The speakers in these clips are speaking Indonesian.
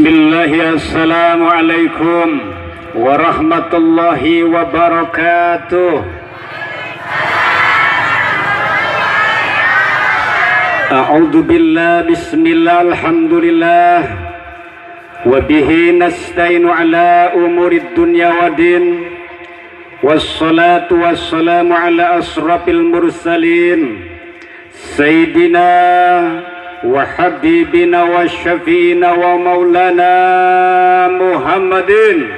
Bismillah, assalamualaikum warahmatullahi wabarakatuh. A'udzu billah, bismillah, alhamdulillah, wa bihi nasta'inu ala umurid dunya wa din, wassalatu wassalamu ala asrafil mursalin sayyidina wa habibina wa syafiina wa maulana Muhammadin.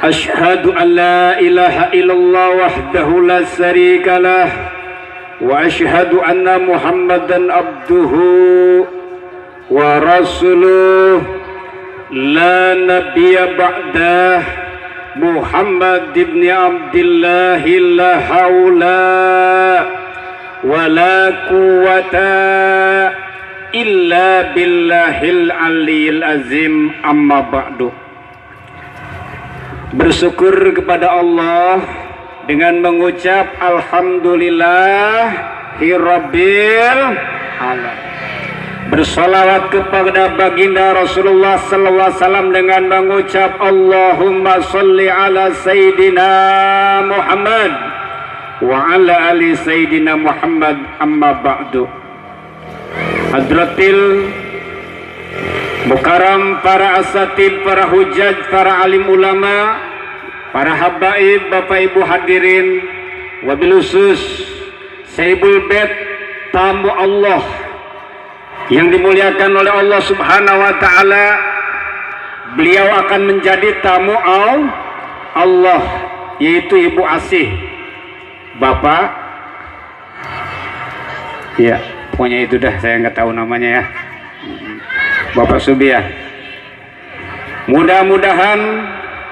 Ashhadu an la ilaha illallah wahdahu la syarika lah wa ashhadu anna Muhammadan abduhu wa rasuluh la nabiyya ba'dah Muhammad ibn Abdillah la haula wala quwwata illa billahil aliyil azim, amma ba'du. Bersyukur kepada Allah dengan mengucap alhamdulillahirabbil alamin. Bersolawat kepada baginda Rasulullah sallallahu alaihi wasallam dengan mengucap Allahumma sholli ala sayyidina Muhammad wa ala ali sayyidina Muhammad, amma ba'du. Hadratil mukaram, para asatid, para hujaj, para alim ulama, para habaib, bapak ibu hadirin, wabil khusus Sayyidul Bait, tamu Allah yang dimuliakan oleh Allah subhanahu wa ta'ala. Beliau akan menjadi tamu Allah, yaitu Ibu Asih, Bapak, ya pokoknya itu dah, saya nggak tahu namanya ya, Bapak Subiah. Mudah-mudahan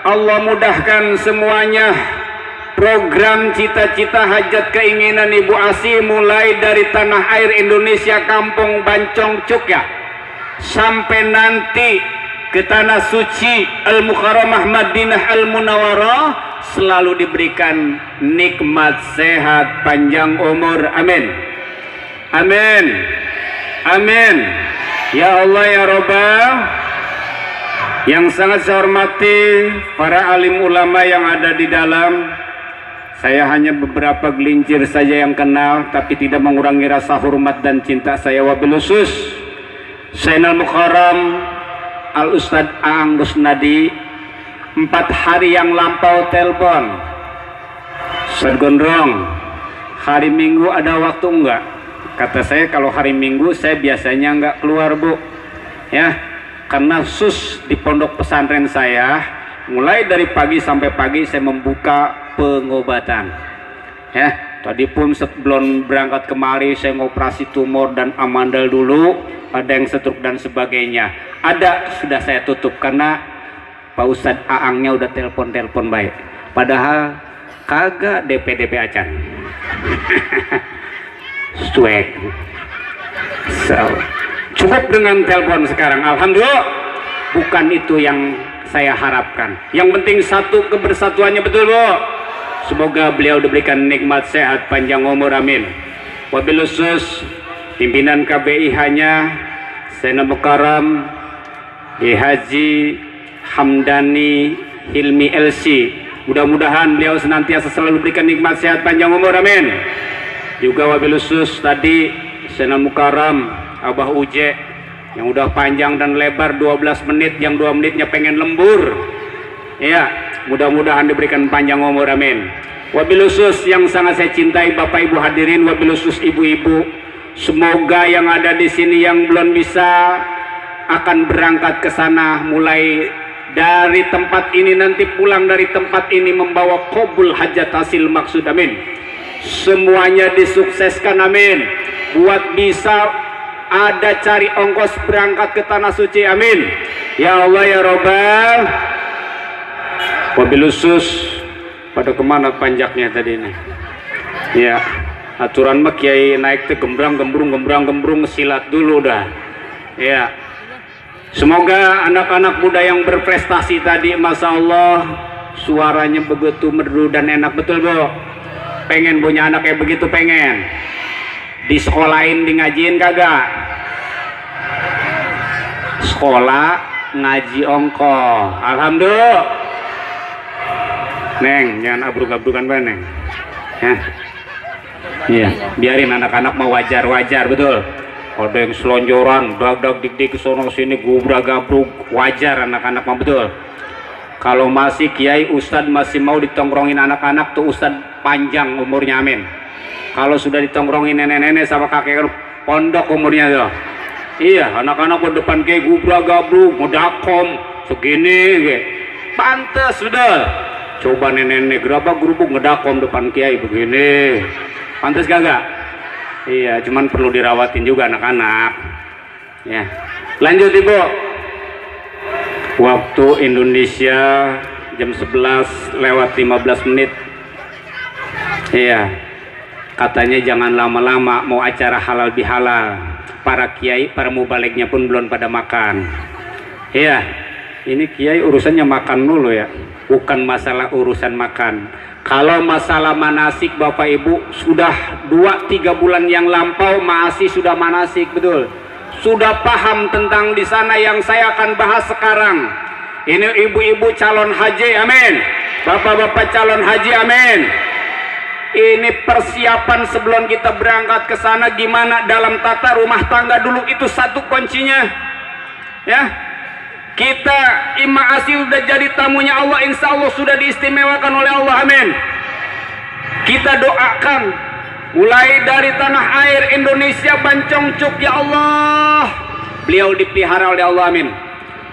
Allah mudahkan semuanya program cita-cita hajat keinginan Ibu Asih, mulai dari tanah air Indonesia, kampung Bancong Cukya, sampai nanti ke tanah suci Al-Mukarramah Madinah Al-Munawwarah, selalu diberikan nikmat, sehat, panjang umur. Amin, amin, amin. Ya Allah ya Rabbah. Yang sangat saya hormati para alim ulama yang ada di dalam, saya hanya beberapa gelincir saja yang kenal, tapi tidak mengurangi rasa hormat dan cinta saya. Wabil khusus Sayyidina Mukarram Al Ustadz Aang Rusnadi, 4 hari yang lampau telepon, Ustadz Gondrong, hari Minggu ada waktu enggak? Kata saya, kalau hari Minggu saya biasanya enggak keluar, Bu, ya, karena sus di pondok pesantren saya mulai dari pagi sampai pagi saya membuka pengobatan, ya. Tadi pun sebelum berangkat kemari saya ngoperasi tumor dan amandel dulu, ada yang stroke dan sebagainya. Ada sudah saya tutup karena Pak Ustadz Aangnya udah telepon baik, padahal kagak DP acan. Cuek. So, cukup dengan telepon sekarang, alhamdulillah. Bukan itu yang saya harapkan. Yang penting satu, kebersatuannya, betul, Bu. Semoga beliau diberikan nikmat, sehat, panjang umur, amin. Wabil khusus pimpinan KBIH-nya Sayyidina Mukarram Haji Hamdani Hilmi LC, mudah-mudahan beliau senantiasa selalu berikan nikmat, sehat, panjang umur, amin. Juga wabil khusus tadi Sayyidina Mukarram Abah Uje yang udah panjang dan lebar 12 menit, yang 2 menitnya pengen lembur, ya, mudah-mudahan diberikan panjang umur, amin. Wabil khusus yang sangat saya cintai Bapak Ibu hadirin, wabil khusus ibu-ibu, semoga yang ada di sini yang belum bisa akan berangkat ke sana, mulai dari tempat ini, nanti pulang dari tempat ini membawa qabul hajat, hasil maksud, amin. Semuanya disukseskan, amin. Buat bisa ada cari ongkos berangkat ke tanah suci, amin. Ya Allah ya Rabbah. Wabil khusus pada kemana panjaknya tadi ini, ya, aturan mah kiai naik ke gembrang silat dulu dah, ya. Semoga anak-anak muda yang berprestasi tadi, masya Allah, suaranya begitu merdu dan enak, betul, Bu? Pengen punya anak kayak begitu, pengen di sekolahin, di ngajiin kagak? sekolah ngaji ongko. Alhamdulillah. Neng, jangan abruk-abrukan banget, Neng. Ya. Iya, biarin anak-anak mau wajar-wajar, betul. Ada yang selonjoran, dag-dag dik-dik sono sini gubrak-gabruk, wajar anak-anak mah, betul. Kalau masih kiai ustad masih mau ditongkrongin anak-anak tuh ustad panjang umurnya, amin. Kalau sudah ditongkrongin nenek-nenek sama kakek pondok umurnya tuh. Iya, anak-anak ke depan kayak gubrak-gabruk, ngedakom segini kayak. Pantes, betul. Coba nenek-nenek gerabak-gerubuk ngedakom depan kiai begini. Pantes kagak? Iya, cuman perlu dirawatin juga anak-anak. Ya. Lanjut Ibu. Waktu Indonesia jam 11:15. Iya. Katanya jangan lama-lama, mau acara halal bihalal. Para kiai, para mubaliknya pun belum pada makan. Iya. Ini kiai urusannya makan dulu ya. Bukan masalah urusan makan. Kalau masalah manasik Bapak Ibu sudah 2-3 bulan yang lampau masih sudah manasik, betul. Sudah paham tentang di sana yang saya akan bahas sekarang. Ini ibu-ibu calon haji, amin. Bapak-bapak calon haji, amin. Ini persiapan sebelum kita berangkat ke sana gimana dalam tata rumah tangga dulu, itu satu kuncinya. Ya. Kita Ima-Asi sudah jadi tamunya Allah, insya Allah sudah diistimewakan oleh Allah, amin. Kita doakan mulai dari tanah air Indonesia Bancongcuk, ya Allah, beliau dipelihara oleh Allah, amin.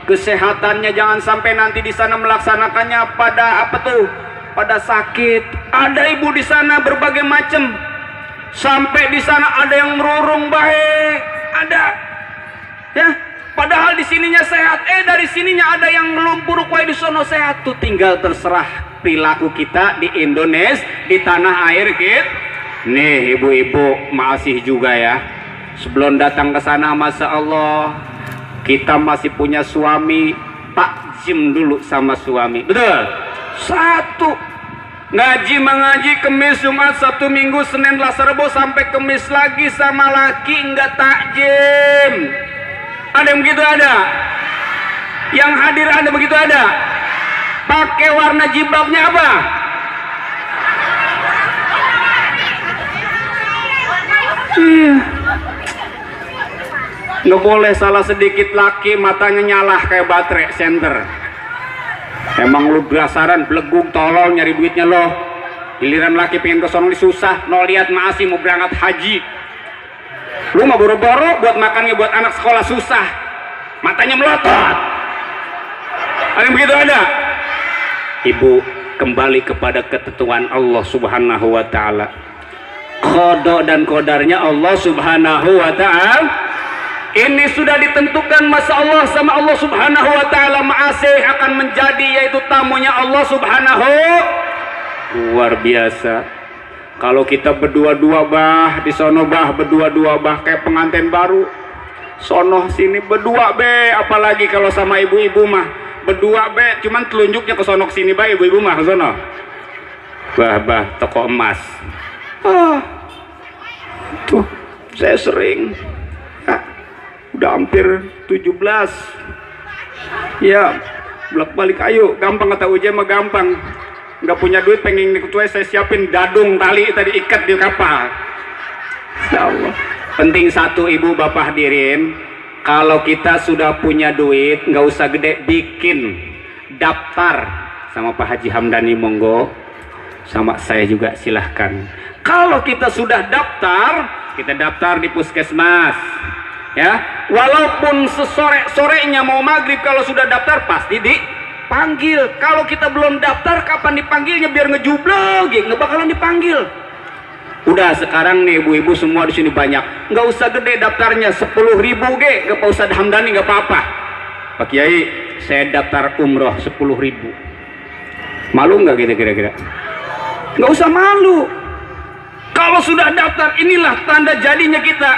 Kesehatannya jangan sampai nanti di sana melaksanakannya pada apa tuh, pada sakit. Ada ibu di sana berbagai macam, sampai di sana ada yang merurung baik, ada, ya. Padahal di sininya sehat, dari sininya ada yang melumpur, kue di sono sehat. Tuh tinggal terserah perilaku kita di Indonesia, di tanah air kita. Nih ibu-ibu masih juga ya. Sebelum datang ke sana, masya Allah, kita masih punya suami, takjim dulu sama suami, betul. Satu, ngaji mengaji Kemis Jumat Sabtu Minggu Senin Selasa Rabu sampai Kemis lagi sama laki enggak takjim. Ada yang begitu, ada yang hadir, ada begitu, ada. Pakai warna jilbabnya apa? Nggak boleh salah sedikit laki matanya nyalah kayak baterai senter. Emang lu dasaran belegung tolol nyari duitnya lo. Giliran laki pengen ke sono susah, no lihat masih mau berangkat haji. Lu mah boro-boro buat makannya buat anak sekolah susah, matanya melotot. Ada yang begitu, ada. Ibu kembali kepada ketentuan Allah Subhanahu wa Ta'ala. Qada dan qadarnya Allah Subhanahu wa Ta'ala ini sudah ditentukan, masya Allah, sama Allah Subhanahu wa Ta'ala. Ma'asih akan menjadi yaitu tamunya Allah Subhanahu. Luar biasa. Kalau kita berdua-dua bah, di sono bah, berdua-dua bah kayak pengantin baru. Sono sini berdua be, apalagi kalau sama ibu-ibu mah berdua be, cuman telunjuknya ke sono sini bah, ibu-ibu mah ke sono. Bah, toko emas. Tuh, saya sering. Ya, udah hampir 17. Ya, bolak-balik ayo, gampang kata ujian mah gampang. Nggak punya duit pengen ikut saya siapin dadung tali tadi ikat di kapal. Ya Allah. Penting satu ibu bapak hadirin, kalau kita sudah punya duit nggak usah gede, bikin daftar sama Pak Haji Hamdani, monggo, sama saya juga silahkan. Kalau kita sudah daftar, kita daftar di puskesmas, ya. Walaupun sesore-sorenya mau maghrib, kalau sudah daftar pasti dipanggil. Kalau kita belum daftar, kapan dipanggilnya biar ngejublog, nggak bakalan dipanggil. Udah sekarang nih ibu-ibu semua di sini banyak, nggak usah gede daftarnya, 10.000 ke Pak Ustadz Hamdani nggak apa-apa. Pak Kiai, saya daftar umroh 10.000. Malu nggak gitu kira-kira? Nggak usah malu. Kalau sudah daftar, inilah tanda jadinya kita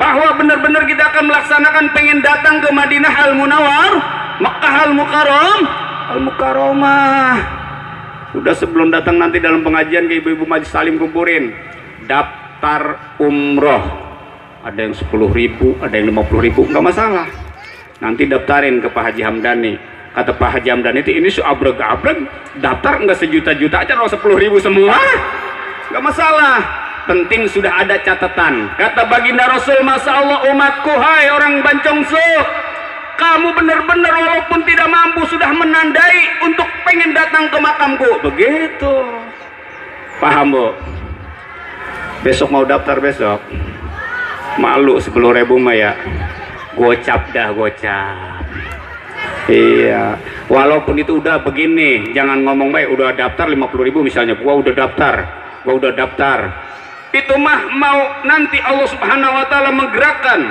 bahwa benar-benar kita akan melaksanakan pengen datang ke Madinah Al-Munawwar, Makkah Al-Mukarramah. Udah sebelum datang nanti dalam pengajian ke ibu-ibu majlis salim kumpurin daftar umroh. Ada yang 10.000, ada yang 50.000, nggak masalah. nanti daftarin ke Pak Haji Hamdani. Kata Pak Haji Hamdani itu ini abreg-abreg, daftar enggak sejuta-juta aja, 10.000 semua, enggak masalah, penting sudah ada catatan. Kata baginda Rasul, Masya Allah umatku, hai orang Bancongso, kamu benar-benar walaupun tidak mampu sudah menandai untuk pengen datang ke makamku. Begitu. Paham Bu? Besok mau daftar besok, malu 10.000 mah ya, gocap dah, gocap. Iya, walaupun itu udah begini, jangan ngomong baik, udah daftar 50.000 misalnya, gua udah daftar. Itu mah mau nanti Allah Subhanahu wa taala menggerakkan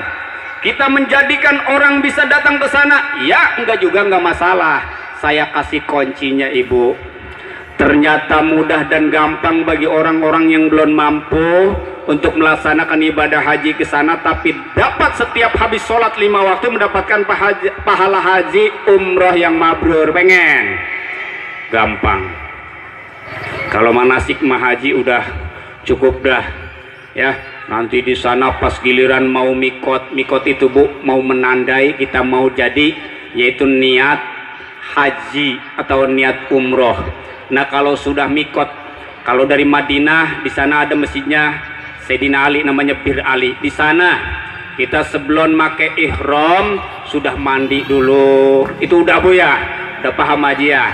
kita menjadikan orang bisa datang ke sana. Ya, enggak juga enggak masalah. Saya kasih kuncinya Ibu. Ternyata mudah dan gampang bagi orang-orang yang belum mampu untuk melaksanakan ibadah haji ke sana, tapi dapat setiap habis sholat 5 waktu mendapatkan pahala haji umroh yang mabrur. Pengen? Gampang. Kalau manasik mah haji udah cukup dah, ya. Nanti di sana pas giliran mau mikot itu Bu, mau menandai kita mau jadi, yaitu niat haji atau niat umroh. Nah kalau sudah mikot, kalau dari Madinah di sana ada masjidnya Sayyidina Ali namanya Bir Ali. Di sana kita sebelum make ihram sudah mandi dulu. Itu udah Bu ya, udah paham aja ya.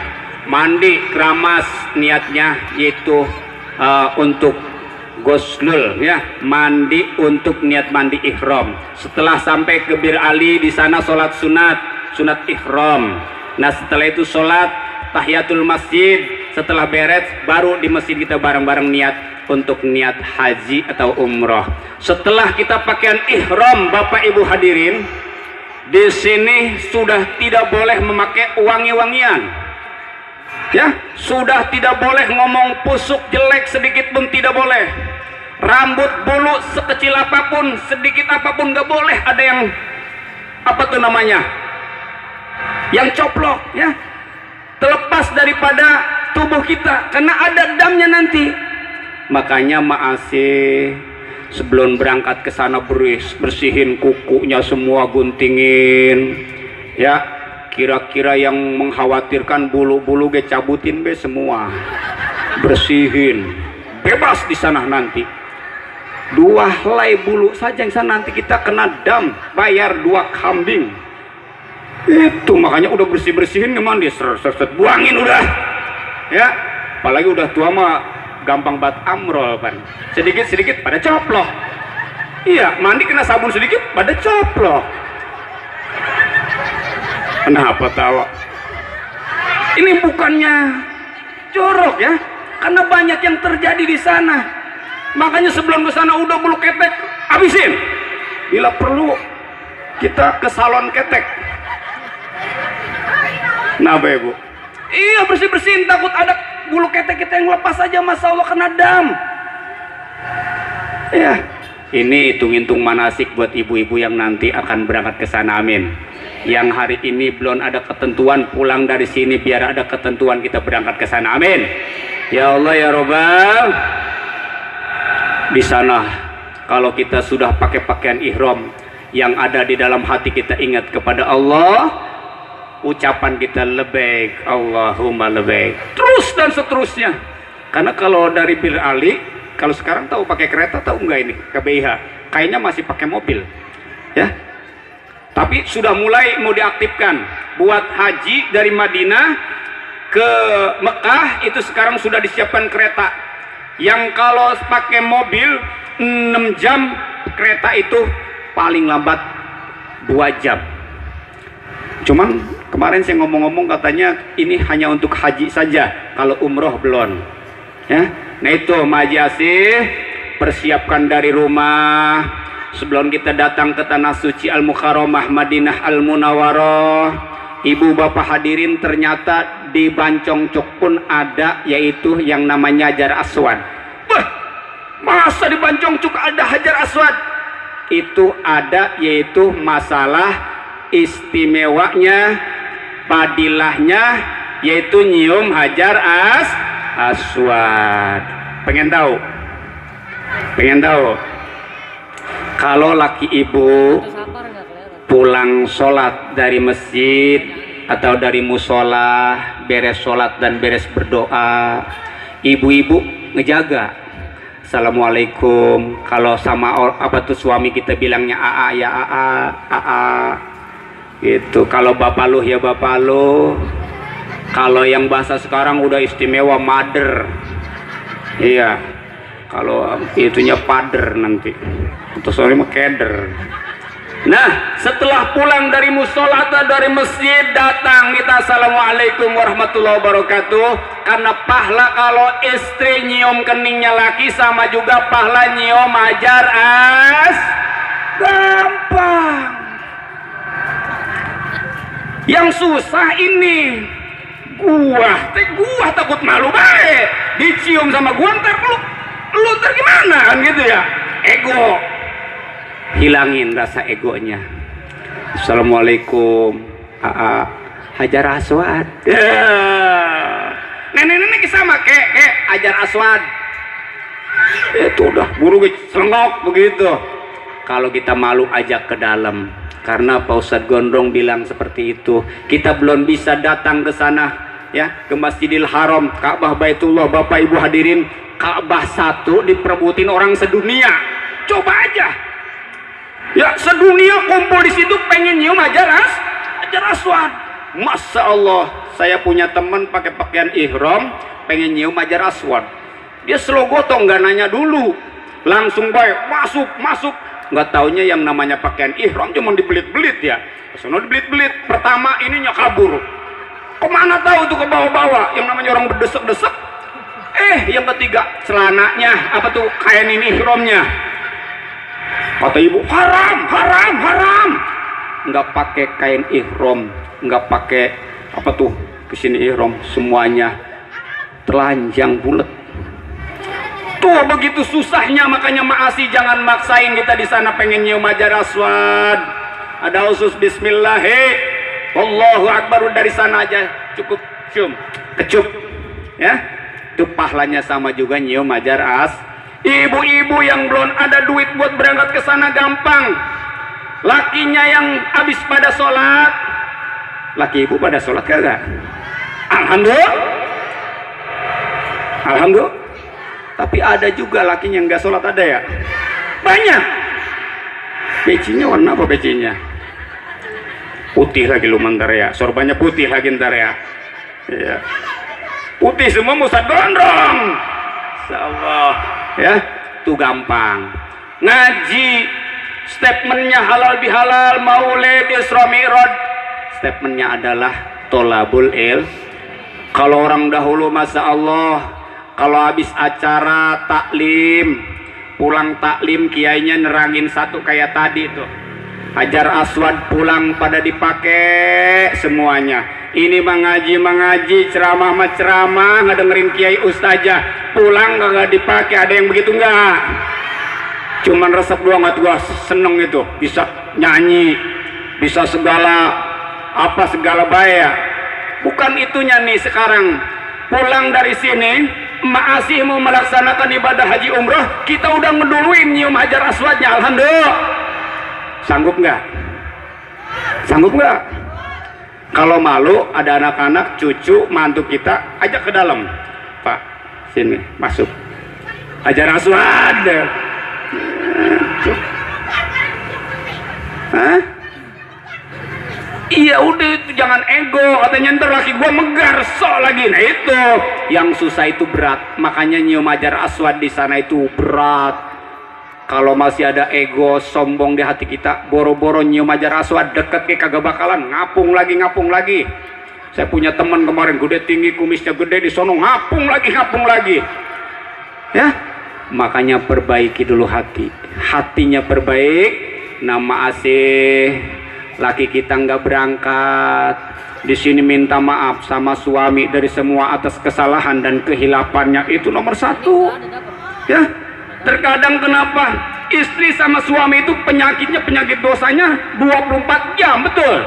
Mandi keramas niatnya yaitu untuk goslul ya, mandi untuk niat mandi ihram. Setelah sampai ke Bir Ali di sana sholat sunat ihram. Nah setelah itu sholat tahiyatul masjid. Setelah beres baru di masjid kita bareng-bareng niat untuk niat haji atau umroh. Setelah kita pakaian ihram, Bapak Ibu hadirin, di sini sudah tidak boleh memakai wangi-wangian. Ya, sudah tidak boleh ngomong pusuk jelek sedikit pun tidak boleh. Rambut bulu sekecil apapun, sedikit apapun nggak boleh ada yang apa tuh namanya, yang coplok ya, terlepas daripada tubuh kita karena ada damnya nanti. Makanya maasih sebelum berangkat ke sana bersihin kukunya semua, guntingin ya, kira-kira yang mengkhawatirkan bulu-bulu ge cabutin be semua, bersihin, bebas di sana nanti. 2 helai bulu saja yang sana nanti kita kena dam, bayar 2 kambing. Itu makanya udah bersih-bersihin mandi, set buangin udah ya. Apalagi udah tua mah gampang banget amrol kan, sedikit-sedikit pada coplok. Iya, mandi kena sabun sedikit pada coplok. Kenapa tawa? Ini bukannya jorok ya, karena banyak yang terjadi di sana. Makanya sebelum ke sana udah bulu ketek habisin. Bila perlu kita ke salon ketek. Nah, Bu. Iya, bersih-bersihin, takut ada bulu ketek kita yang lepas aja, Masya Allah kena dam. Ya, ini hitung-hitung manasik buat ibu-ibu yang nanti akan berangkat ke sana, amin. Yang hari ini belum ada ketentuan pulang dari sini, biar ada ketentuan kita berangkat ke sana, amin. Ya Allah ya Robbal. Di sana kalau kita sudah pakai pakaian ihram, yang ada di dalam hati kita ingat kepada Allah, ucapan kita lebaik Allahumma lebaik, terus dan seterusnya. Karena kalau dari Bir Ali, kalau sekarang tahu pakai kereta, tahu enggak ini KBIH, kayaknya masih pakai mobil ya, tapi sudah mulai mau diaktifkan buat haji dari Madinah ke Mekah. Itu sekarang sudah disiapkan kereta yang kalau pakai mobil 6 jam, kereta itu paling lambat 2 jam. Cuman kemarin saya ngomong-ngomong katanya ini hanya untuk haji saja, kalau umroh belum ya. Nah itu Maji Asih, persiapkan dari rumah sebelum kita datang ke tanah suci Al-Mukarramah Madinah Al-Munawwarah. Ibu bapak hadirin, ternyata di Bancongcuk pun ada, yaitu yang namanya Hajar Aswad. Wah, masa di Bancongcuk ada Hajar Aswad? Itu ada, yaitu masalah istimewanya, padilahnya, yaitu nyium Hajar Aswad. Pengen tahu? Pengen tahu? Kalau laki ibu pulang sholat dari masjid atau dari musola, beres sholat dan beres berdoa, ibu-ibu ngejaga assalamualaikum. Kalau sama apa tuh suami kita bilangnya aa ya aa gitu. Kalau bapak lu ya bapak lu. Kalau yang bahasa sekarang udah istimewa mother, iya. Kalau itunya pader nanti, atau soalnya mah keder. Nah, setelah pulang dari musola atau dari masjid, datang kita assalamualaikum warahmatullahi wabarakatuh. Karena pahala kalau istri nyium keningnya laki sama juga pahala nyium ajar gampang. Yang susah ini gua takut malu baik dicium sama gua, ntar lu ntar gimana kan gitu ya. Ego, hilangin rasa egonya. Assalamualaikum Hajar Aswad. Nenek-nenek sama kek Hajar Aswad. Itu udah buru selengok begitu. Kalau kita malu ajak ke dalam. Karena Pak Ustadz Gondrong bilang seperti itu. Kita belum bisa datang ke sana ya, ke Masjidil Haram, Ka'bah Baitullah. Bapak Ibu hadirin, Ka'bah satu diperebutin orang sedunia. Coba aja. Ya, sedunia kumpul di situ pengen nyium Hajar Aswad. Masya Allah, saya punya teman pakai pakaian ihram pengen nyium Hajar Aswad. Dia selogotong, nggak nanya dulu, langsung baik masuk. Nggak taunya yang namanya pakaian ihram cuma dibelit-belit ya. Sono dibelit-belit. Pertama ininya kabur. Kemana tahu tuh ke bawah-bawah yang namanya orang berdesek-desek. Yang ketiga celananya apa tuh kain ini ihramnya. Kata ibu, haram. Nggak pakai kain ihram, nggak pakai apa tuh kesini ihram, semuanya telanjang bulat. Tuh begitu susahnya, makanya maasi jangan maksain kita di sana pengen nyium Hajar Aswad. Ada usus bismillah, Allahu Akbar, dari sana aja cukup kecup ya. Itu pahlanya sama juga nyium Hajar Aswad. Ibu-ibu yang belum ada duit buat berangkat ke sana gampang. Lakinya yang habis pada sholat, laki ibu pada sholat kagak? Alhamdulillah. Tapi ada juga lakinya yang nggak sholat, ada ya? Banyak. Pecinya warna apa pecinya? Putih lagi lu ntar ya. Sorbannya putih lagi ntar ya. Iya. Putih semua Ustadz Gondrong. Insyaallah ya, itu gampang. Ngaji statementnya halal bihalal, maulid, Isra Mi'raj, statementnya adalah tolabul Kalau orang dahulu masya Allah, kalau habis acara taklim, pulang taklim kiainya nerangin satu kayak tadi tuh, Hajar Aswad pulang pada dipakai semuanya. Ini mengaji, ceramah, ngedengerin kiai ustazah, pulang nggak dipakai. Ada yang begitu nggak? Cuman resep doang, nggak. Gua seneng itu, bisa nyanyi, bisa segala baya. Bukan itunya nih sekarang. Pulang dari sini, masih mau melaksanakan ibadah haji umroh, kita udah ngeduluin nyium Hajar Aswadnya. Alhamdulillah. Sanggup nggak? Kalau malu, ada anak-anak, cucu, mantu kita, ajak ke dalam. Pak, sini, masuk. Hajar Aswad. Hah? Iya udah, itu jangan ego. Katanya ntar laki gua megar, sok lagi. Nah itu, yang susah itu berat. Makanya nyium Hajar Aswad di sana itu berat. Kalau masih ada ego, sombong di hati kita, boro-boro nyium Hajar Aswad, deket kayak kagak bakalan, ngapung lagi. Saya punya teman kemarin, gede tinggi, kumisnya gede, di sono ngapung lagi. Ya, makanya perbaiki dulu hati. Hatinya perbaik, nama asih, laki kita nggak berangkat. Di sini minta maaf sama suami dari semua atas kesalahan dan kehilafannya, itu nomor satu. Ya. Terkadang kenapa istri sama suami itu penyakit dosanya 24 jam, betul.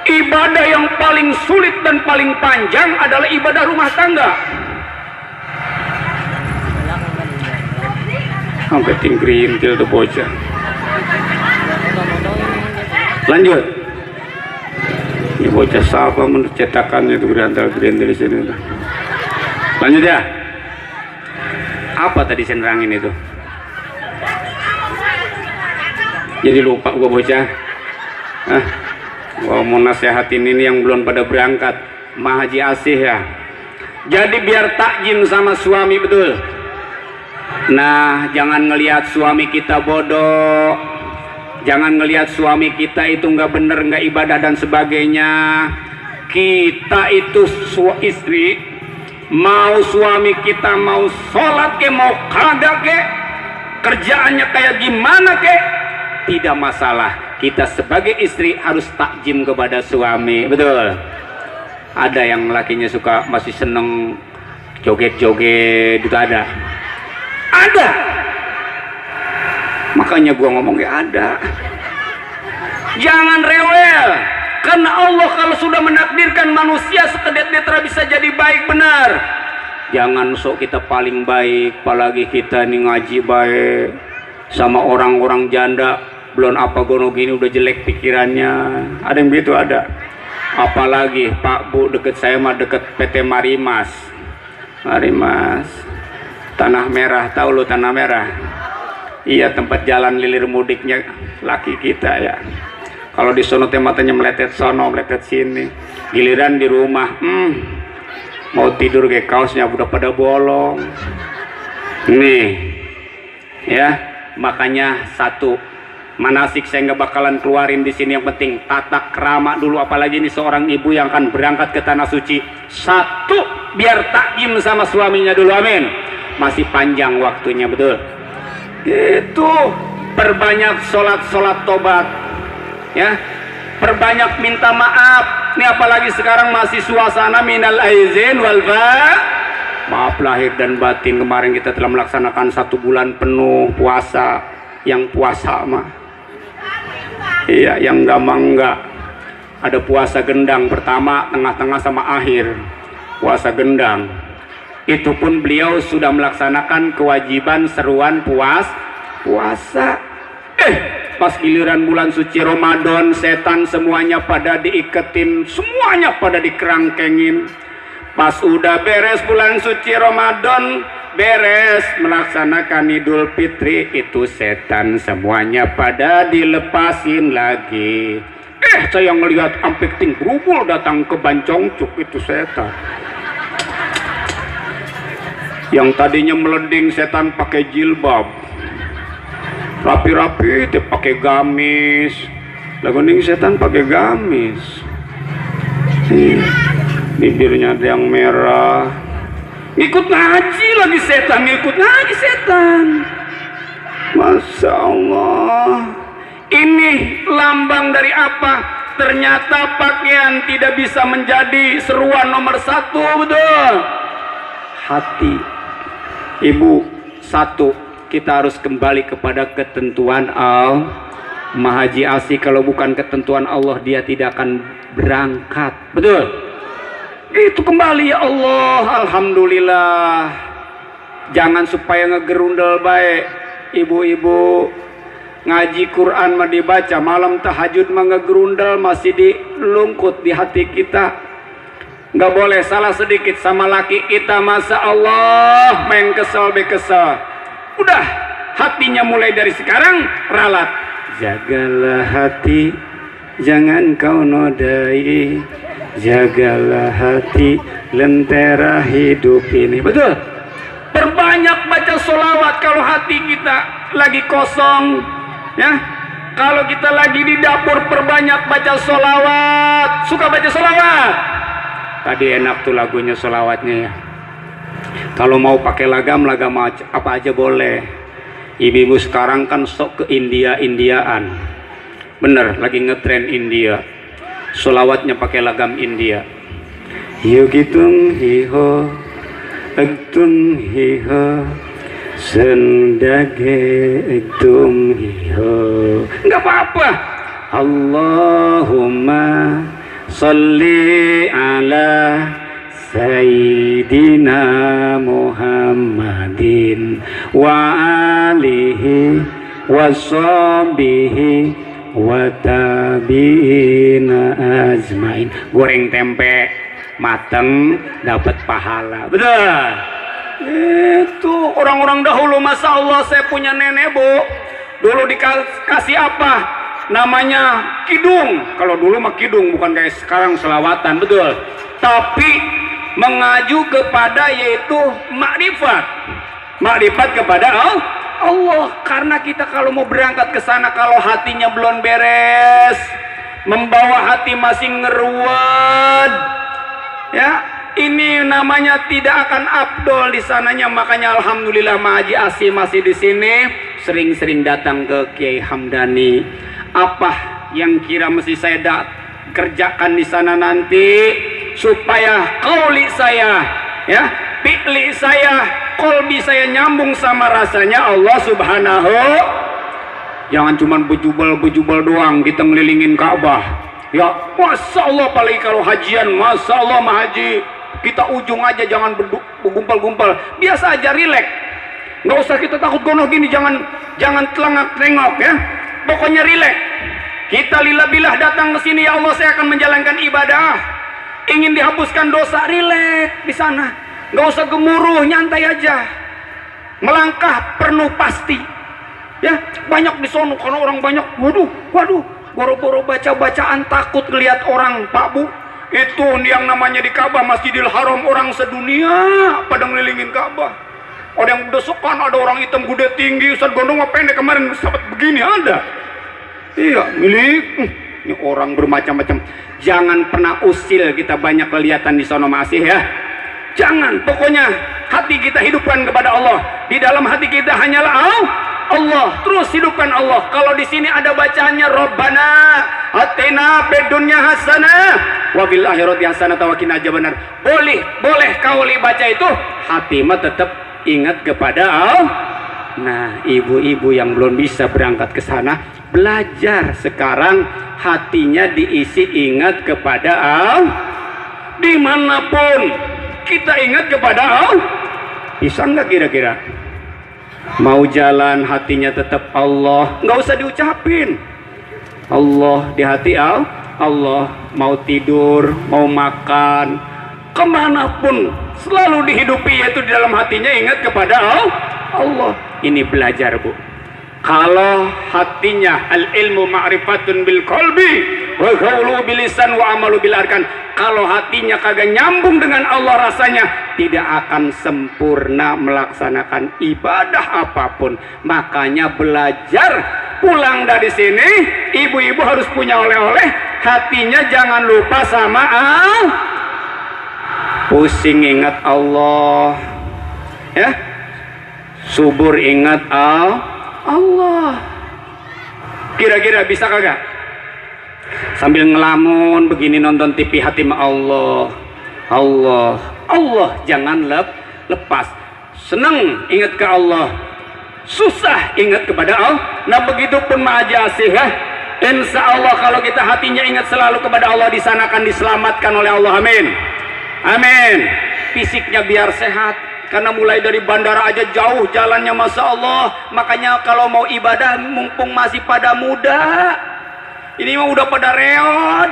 Ibadah yang paling sulit dan paling panjang adalah ibadah rumah tangga. Sampai tinggiin tuh bocah. Lanjut. Ini bocah siapa menurut cetakannya itu gerindal di sini. Lanjut ya. Apa tadi saya nerangin itu? Jadi lupa gua bocah. Gua mau nasihatin ini yang belum pada berangkat. Ma Haji Asih ya. Jadi biar takjim sama suami, betul. Nah, jangan ngelihat suami kita bodoh. Jangan ngelihat suami kita itu nggak bener, nggak ibadah dan sebagainya. Kita itu istri, mau suami kita mau sholat ke, mau kagak ke, kerjaannya kayak gimana ke, tidak masalah. Kita sebagai istri harus takjim kepada suami, betul. Ada yang lakinya suka masih seneng joget-joget, itu ada. Makanya gua ngomongnya ada. Jangan rewel, karena Allah kalau sudah menakdirkan manusia sekedet-detra bisa jadi baik, benar. Jangan sok kita paling baik, apalagi kita nih ngaji baik sama orang-orang janda, belum apa gono gini udah jelek pikirannya. Ada yang begitu, ada. Apalagi Pak Bu deket saya mah deket PT Marimas, Tanah Merah, tahu lo Tanah Merah? Iya, tempat jalan lilir mudiknya laki kita ya. Kalau di sono matanya meletet sono, meletet sini. Giliran di rumah, mau tidur kayak kaosnya udah pada bolong. Nih, ya makanya satu manasik saya nggak bakalan keluarin di sini. Yang penting tata krama dulu, apalagi ini seorang ibu yang akan berangkat ke tanah suci. Satu, biar takjim sama suaminya dulu, amin. Masih panjang waktunya, betul. Itu perbanyak sholat tobat ya, perbanyak minta maaf. Ini apalagi sekarang masih suasana minal aizin wal maaf lahir dan batin. Kemarin kita telah melaksanakan 1 bulan penuh puasa. Yang puasa mah iya, yang enggak ada puasa gendang, pertama, tengah-tengah sama akhir. Puasa gendang itu pun beliau sudah melaksanakan kewajiban seruan puasa. Pas giliran bulan suci Ramadan, setan semuanya pada diiketin, semuanya pada dikerangkengin. Pas udah beres bulan suci Ramadan, beres melaksanakan Idul Fitri, itu setan semuanya pada dilepasin lagi. Saya ngelihat ampik ting berubul datang ke Bancongcuk, itu setan. Yang tadinya meleding setan pakai jilbab, rapi-rapi dia pakai gamis. Lagu ini setan pakai gamis. Bibirnya ada yang merah. Ikut ngaji lagi setan, ikut ngaji setan. Masya Allah. Ini lambang dari apa? Ternyata pakaian tidak bisa menjadi seruan nomor 1, betul. Hati. Ibu, satu, kita harus kembali kepada ketentuan Allah. Ma Haji Asih, kalau bukan ketentuan Allah dia tidak akan berangkat, betul. Itu kembali, ya Allah, alhamdulillah. Jangan supaya ngegerundel baik. Ibu-ibu ngaji Quran mah dibaca, malam tahajud mah ngegerundel, masih dilungkut di hati kita. Nggak boleh salah sedikit sama laki kita, masa Allah main kesel bekesel. Udah, hatinya mulai dari sekarang ralat. Jagalah hati, jangan kau nodai. Jagalah hati, lentera hidup ini. Betul. Perbanyak baca sholawat kalau hati kita lagi kosong, ya. Kalau kita lagi di dapur, perbanyak baca sholawat. Suka baca sholawat? Tadi enak tuh lagunya, sholawatnya ya. Kalau mau pakai lagam apa aja boleh. Ibu-ibu sekarang kan sok ke Indiaan. Bener, lagi ngetren India. Sholawatnya pakai lagam India. Yugitung hiho, agtung hiho, sendage agtung hiho. Enggak apa-apa. Allahumma Salli ala Sayyidina Muhammadin wa alihi wa sahbihi wa tabi'ina ajmain. Goreng tempe mateng dapat pahala. Betul. Itu orang-orang dahulu, Masya Allah. Saya punya nenek, Bu, dulu dikasih apa namanya, kidung. Kalau dulu mah kidung, bukan kayak sekarang selawatan. Betul. Tapi mengaju kepada yaitu makrifat kepada Allah. Karena kita kalau mau berangkat ke sana, kalau hatinya belum beres, membawa hati masih ngeruwet, ya, ini namanya tidak akan afdol di sananya. Makanya alhamdulillah Haji Asi masih di sini, sering-sering datang ke Kiai Hamdani. Apa yang kira mesti saya kerjakan di sana nanti supaya qauli saya, ya, fi'li saya, qalbi saya nyambung sama rasanya Allah Subhanahu. Jangan cuma bejubel doang kita ngelilingin Ka'bah. Ya, Masya Allah, apalagi kalau hajian, Masya Allah Mah Haji, kita ujung aja, jangan bergumpal-gumpal, biasa aja, rileks. Nggak usah kita takut gonoh gini, jangan telengak-tengok, ya. Pokoknya rileks. Kita lillah-billah datang ke sini, ya Allah saya akan menjalankan ibadah, ingin dihapuskan dosa, rileks di sana. Nggak usah gemuruh, nyantai aja. Melangkah penuh pasti. Ya, banyak di sono karena orang banyak. Waduh, boro-boro baca-bacaan takut ngelihat orang, Pak Bu. Itu yang namanya di Ka'bah, Masjidil Haram, orang sedunia pada ngelilingin Ka'bah. Ada yang bedesokan, ada orang hitam gede tinggi, Ustaz Gondong mah pendek, kemarin sahabat begini ada. Iya, milik. Ini orang bermacam-macam. Jangan pernah usil kita banyak kelihatan di sono masih, ya. Jangan, pokoknya hati kita hidupkan kepada Allah. Di dalam hati kita hanyalah Allah. Terus hidupkan Allah. Kalau di sini ada bacaannya Rabbana atina fid dunya hasanah wa fil akhirati hasanah wa qina adzabannar. Boleh kau baca itu, hati mah tetap ingat kepada Allah. Nah, ibu-ibu yang belum bisa berangkat ke sana, belajar sekarang hatinya diisi ingat kepada Allah. Dimanapun kita ingat kepada Allah. Bisa nggak kira-kira? Mau jalan hatinya tetap Allah, nggak usah diucapin Allah di hati Allah. Mau tidur, mau makan, kemanapun selalu dihidupi yaitu di dalam hatinya ingat kepada Allah. Ini belajar, Bu. Kalau hatinya al-ilmu ma'rifatun bil qalbi wa qawlu bil lisan wa amalu bil arkan. Kalau hatinya kagak nyambung dengan Allah rasanya, tidak akan sempurna melaksanakan ibadah apapun. Makanya belajar, pulang dari sini ibu-ibu harus punya oleh-oleh, hatinya jangan lupa sama Allah. Pusing ingat Allah, ya. Subur ingat Allah. Kira-kira bisa kagak? Sambil ngelamun begini nonton TV, hati ma Allah, jangan lepas. Senang ingat ke Allah, susah ingat kepada Allah. Nah begitu pun Haji Asih, ya. Insya Allah kalau kita hatinya ingat selalu kepada Allah, di sana akan diselamatkan oleh Allah. Amin. Fisiknya biar sehat, karena mulai dari bandara aja jauh jalannya, Masya Allah. Makanya kalau mau ibadah mumpung masih pada muda, ini mah udah pada reot,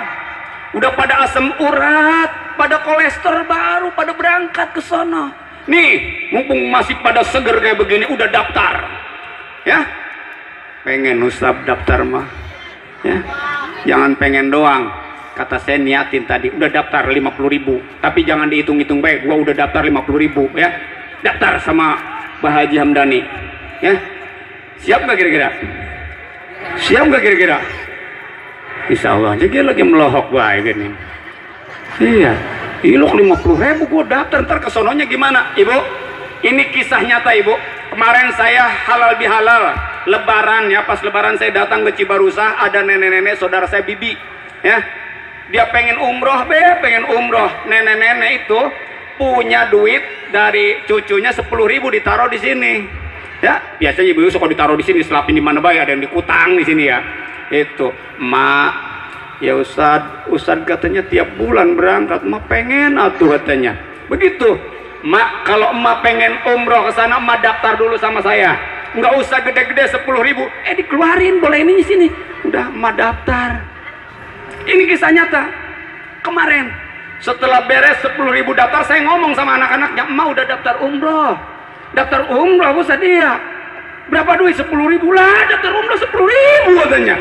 udah pada asam urat, pada kolesterol, baru pada berangkat ke sana. Nih, mumpung masih pada seger kayak begini, udah daftar, ya. Pengen Ustaz daftar mah, ya. Jangan pengen doang. Kata saya niatin tadi, udah daftar 50.000, tapi jangan dihitung-hitung baik. Gua udah daftar 50.000, ya. Daftar sama Mbah Haji Hamdani, ya. Siap nggak kira-kira? Siap nggak kira-kira? Insya Allah, jadi lagi melohok baik gini. Iya, ilok 50.000 gua daftar, ntar kesononya gimana, Ibu? Ini kisah nyata, Ibu. Kemarin saya halal bihalal, Lebaran, ya. Pas Lebaran saya datang ke Cibarusah, ada nenek-nenek saudara saya bibi, ya. Dia pengen umroh, pengen umroh. Nenek-nenek itu punya duit dari cucunya 10.000 ditaruh di sini, ya. Biasanya ibu suka ditaruh di sini, selapin di mana baik, ada yang dikutang di sini, ya. Itu mak, ya Ustad katanya tiap bulan berangkat, mak pengen atuh katanya begitu. Mak, kalau emak pengen umroh ke sana, emak daftar dulu sama saya. nggak usah gede-gede 10.000, dikeluarin, boleh ini sini, udah emak daftar. Ini kisah nyata. Kemarin setelah beres 10.000 daftar, saya ngomong sama anak-anaknya, emak udah daftar umroh. Daftar umroh Ustaz, dia berapa duit? 10.000 lah, daftar umroh 10.000 katanya.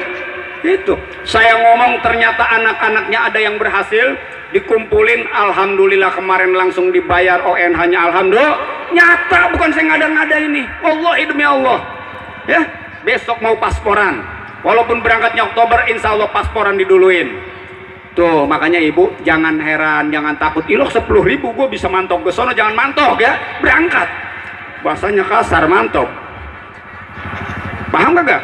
Itu saya ngomong, ternyata anak-anaknya ada yang berhasil dikumpulin, alhamdulillah kemarin langsung dibayar ONH-nya, alhamdulillah. Nyata, bukan saya ngada-ngada ini, wallahi demi Allah ya. Besok mau pasporan, walaupun berangkatnya Oktober, insya Allah pasporan diduluin tuh. Makanya ibu jangan heran, jangan takut, iloh 10.000 gue bisa mantok ke sono, jangan mantok ya, berangkat. Bahasanya kasar, mantok, paham kagak?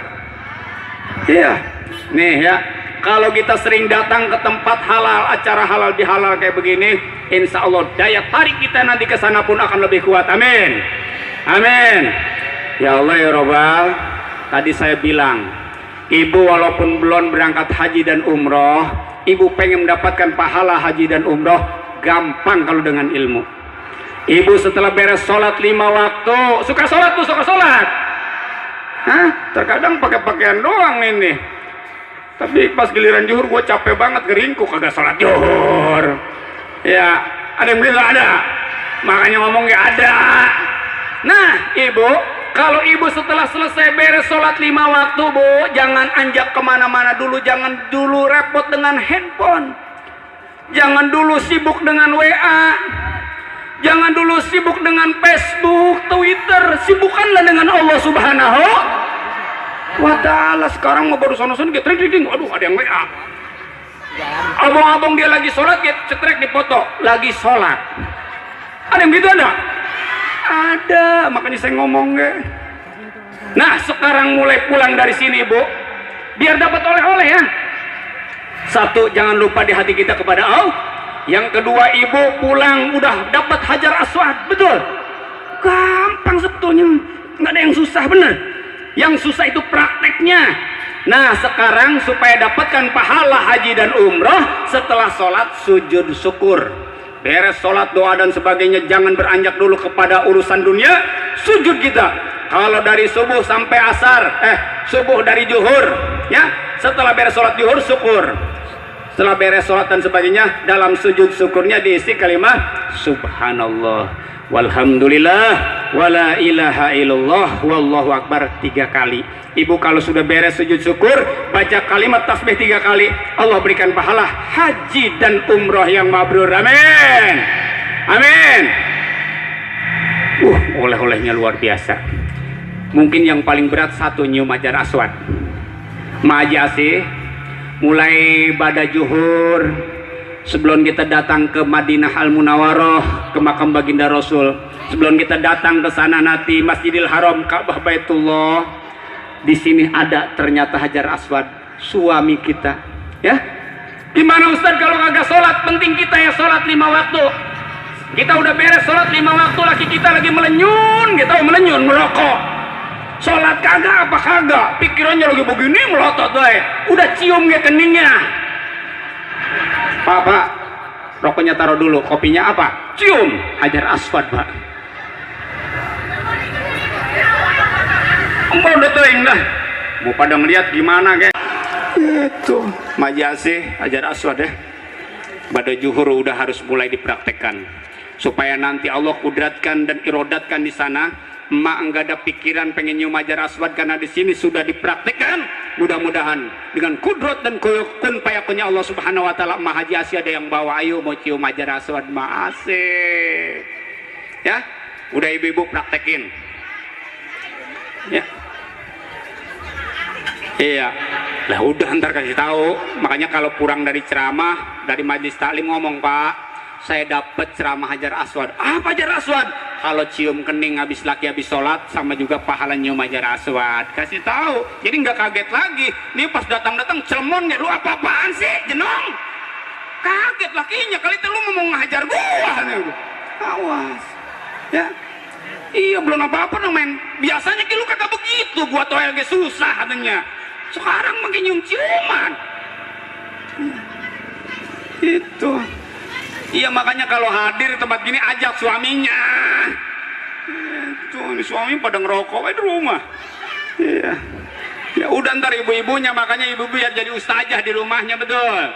Iya nih ya, kalau kita sering datang ke tempat halal, acara halal bihalal kayak begini, insya Allah daya tarik kita nanti ke sana pun akan lebih kuat. Amin, amin. Ya Allah ya Robbal, tadi saya bilang, ibu walaupun belum berangkat haji dan umroh, ibu pengen mendapatkan pahala haji dan umroh, gampang kalau dengan ilmu. Ibu setelah beres sholat 5 waktu, suka sholat tuh, suka sholat. Hah? Terkadang pakai pakaian doang ini. Tapi pas giliran zuhur gue capek banget, geringkuk, kagak sholat zuhur. Ya, ada yang bilang ada, makanya ngomong gak ada. Nah, ibu, kalau ibu setelah selesai beres sholat 5 waktu, bu, jangan anjak kemana-mana dulu, jangan dulu repot dengan handphone, jangan dulu sibuk dengan WA, jangan dulu sibuk dengan Facebook, Twitter, sibukkanlah dengan Allah Subhanahu wa ta'ala. Sekarang mau baru sono-sono gitu, aduh ada yang WA, abang-abang dia lagi sholat, dia cetrek di foto lagi sholat. Ada yang gitu ada? Ada, makanya saya ngomong ya. Nah sekarang mulai pulang dari sini bu, biar dapat oleh-oleh ya. Satu, jangan lupa di hati kita kepada Allah. Yang kedua, ibu pulang udah dapat Hajar Aswad, betul? Gampang sebetulnya, nggak ada yang susah, bener. Yang susah itu prakteknya. Nah sekarang supaya dapatkan pahala haji dan umroh, setelah sholat sujud syukur. Beres sholat, doa dan sebagainya, jangan beranjak dulu kepada urusan dunia. Sujud kita, kalau dari subuh sampai asar, subuh dari zuhur ya, setelah beres sholat zuhur syukur. Setelah beres sholat dan sebagainya, dalam sujud syukurnya diisi kalimat subhanallah walhamdulillah wala ilaha illallah wallahu akbar 3 kali. Ibu kalau sudah beres sujud syukur, baca kalimat tasbih 3 kali, Allah berikan pahala haji dan umroh yang mabrur. Amin, amin. Oleh-olehnya luar biasa. Mungkin yang paling berat satu, nyium Hajar Aswad. Majasi mulai pada zuhur, sebelum kita datang ke Madinah Al Munawwaroh, ke makam baginda Rasul, sebelum kita datang ke sana nanti Masjidil Haram, Ka'bah Baitullah, di sini ada ternyata Hajar Aswad, suami kita. Ya, gimana Ustaz kalau kagak sholat? Penting kita ya sholat 5 waktu. Kita udah beres sholat 5 waktu, laki kita lagi melenyun, kita melenyun, merokok. Sholat kagak apa kagak, pikirannya lagi begini melotot woy. Udah cium ke keningnya. Pak, rokoknya taruh dulu, kopinya apa? Cium Hajar Aswad pak. Empor udah tering dah. Mau pada ngeliat gimana kek? Itu Majasi Hajar Aswad ya. Pada zuhur udah harus mulai dipraktekkan, supaya nanti Allah kudratkan dan irodatkan di sana. Emak enggak ada pikiran pengen nyium Hajar Aswad, karena di sini sudah dipraktikkan. Mudah-mudahan dengan kudrat dan kun payakunnya Allah Subhanahu wa taala, emak Haji Asih ada yang bawa, ayo mau cium Hajar Aswad, emak asik. Ya, udah ibu-ibu praktekin. Ya. Iya. Lah udah ntar kasih tahu. Makanya kalau pulang dari ceramah, dari majelis taklim ngomong, Pak, saya dapat ceramah Hajar Aswad. Apa Hajar Aswad? Kalau cium kening habis laki habis sholat, sama juga pahala nyium Hajar Aswad. Kasih tahu, jadi nggak kaget lagi. Nih pas datang-datang celemon ya, lu apa-apaan sih jenong? Kaget lakinya, kali itu lu mau ngajar gua. Awas ya. Iya belum apa-apa dong men. Biasanya lu kagak begitu, gua tuh lagi susah katanya. Sekarang makin nyium ciuman. Itu. Iya makanya kalau hadir di tempat gini ajak suaminya. Tuh, ini suami pada ngerokok di rumah. Iya. Ya udah ntar ibu-ibunya, makanya ibu biar jadi ustazah di rumahnya, betul.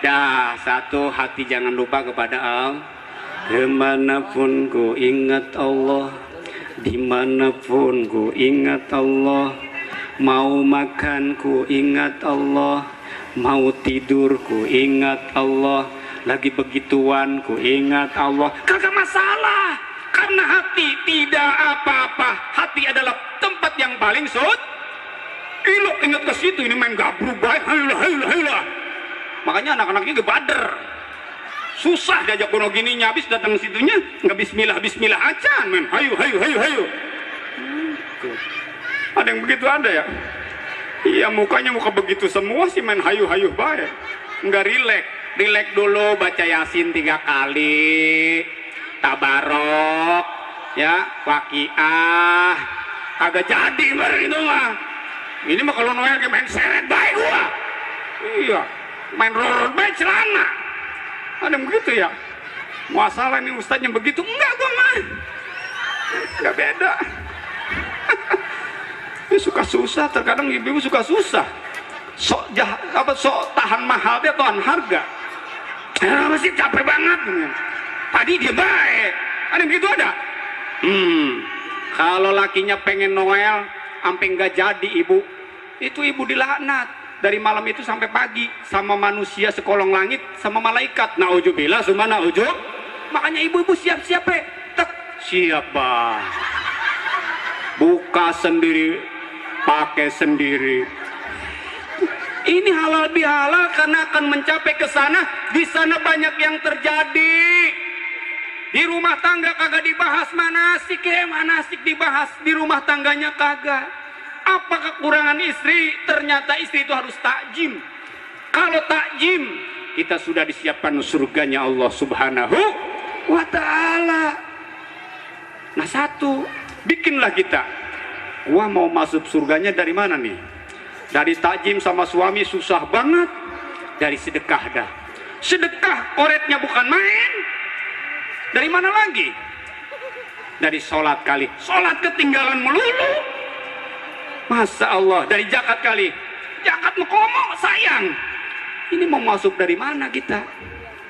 Dah, satu hati jangan lupa kepada Allah. Kemanapun ku ingat Allah, dimanapun ku ingat Allah, mau makan ku ingat Allah, mau tidur ku ingat Allah, lagi begituan ku ingat Allah. Kagak masalah, karena hati tidak apa-apa. Hati adalah tempat yang paling ilok, ingat ke situ, ini main gabruk baik, hayolah. Makanya anak-anaknya gebader, susah diajak kono gininya, habis datang situnya nggak bismillah aja, men, hayu. Ada yang begitu ada ya? Iya, mukanya muka begitu semua sih, main hayu baik, nggak rileks dulu, baca Yasin 3 kali, tabarok, ya, waqiah, kagak jadi bareng itu mah. Ini mah kalau Noel main seret baik gua. Iya, main roller baik celana. Ada yang begitu ya? Masalah nih ustadznya begitu, enggak gua mah. Enggak beda. Ini suka susah, terkadang ibu-ibu suka susah. Sok tahan mahal dia, tahan harga. Apa sih capek banget. Tadi dia baik. Ada yang begitu ada? Kalau lakinya pengen Noel, sampai nggak jadi ibu dilaknat dari malam itu sampai pagi sama manusia sekolong langit sama malaikat. Nauzubillah summa naujub. Makanya ibu-ibu siap-siap siapa buka sendiri, pakai sendiri. Ini halal bihalal karena akan mencapai ke sana. Di sana banyak yang terjadi. Di rumah tangga kagak dibahas manasik, manasik dibahas, di rumah tangganya kagak. Apa kekurangan istri? Ternyata istri itu harus takjim. Kalau takjim, kita sudah disiapkan surganya Allah Subhanahu wa ta'ala. Nah, satu, bikinlah kita. Gua mau masuk surganya dari mana nih? Dari takjim sama suami susah banget. Dari sedekah dah. Sedekah koretnya bukan main. Dari mana lagi? Dari sholat kali. Sholat ketinggalan melulu. Masya Allah. Dari zakat kali. Zakat mekomo sayang. Ini mau masuk dari mana kita?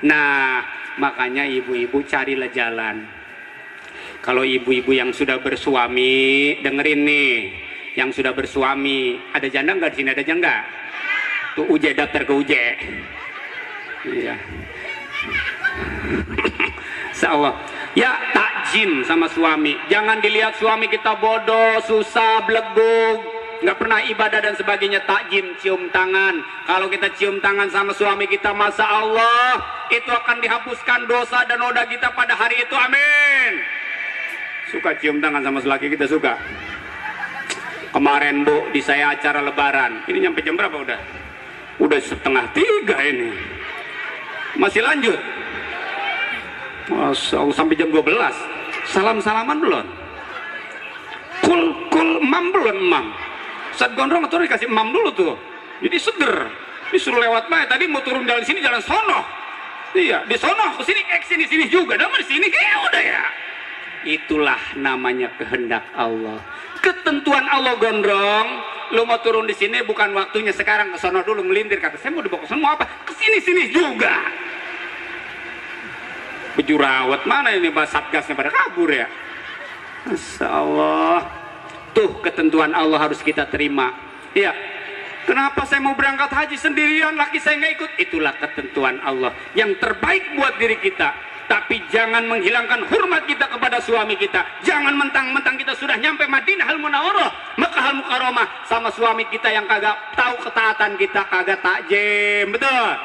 Nah, makanya ibu-ibu carilah jalan. Kalau ibu-ibu yang sudah bersuami, dengerin nih. Yang sudah bersuami, ada janda nggak di sini? Ada janda? Tuh uje, daftar ke uje. Iya. Insyaallah. Ya, takjim sama suami. Jangan dilihat suami kita bodoh, susah, belegung, nggak pernah ibadah dan sebagainya. Takjim, cium tangan. Kalau kita cium tangan sama suami kita, Masya Allah, itu akan dihapuskan dosa dan noda kita pada hari itu. Amin. Suka cium tangan sama selaki kita, suka. Kemarin Bu, di saya acara lebaran. Ini nyampe jam berapa udah? Udah 2:30 ini. Masih lanjut. Masya Allah, sampai jam 12. Salam-salaman belum? Kul mam belum, mam. Saat gondrong atau dikasih mam dulu tuh. Jadi seger. Disuruh lewat mana? Tadi mau turun jalan sini, jalan sono. Iya, di sono ke sini, sini juga. Damai di sini, ya udah ya. Itulah namanya kehendak Allah. Ketentuan Allah gondrong. Lu mau turun di sini bukan waktunya sekarang, ke sono dulu melintir. Kata saya mau dibawa ke sono, mau apa? Ke sini juga. Bejurawat mana ini, bahas satgasnya pada kabur ya. Masya Allah. Tuh ketentuan Allah harus kita terima. Iya. Kenapa saya mau berangkat haji sendirian, laki saya nggak ikut? Itulah ketentuan Allah yang terbaik buat diri kita. Tapi jangan menghilangkan hormat kita kepada suami kita. Jangan mentang-mentang kita sudah nyampe Madinah Al-Munawwarah, Mekah Al-Mukarramah, sama suami kita yang kagak tahu ketaatan kita, kagak takjim. Betul.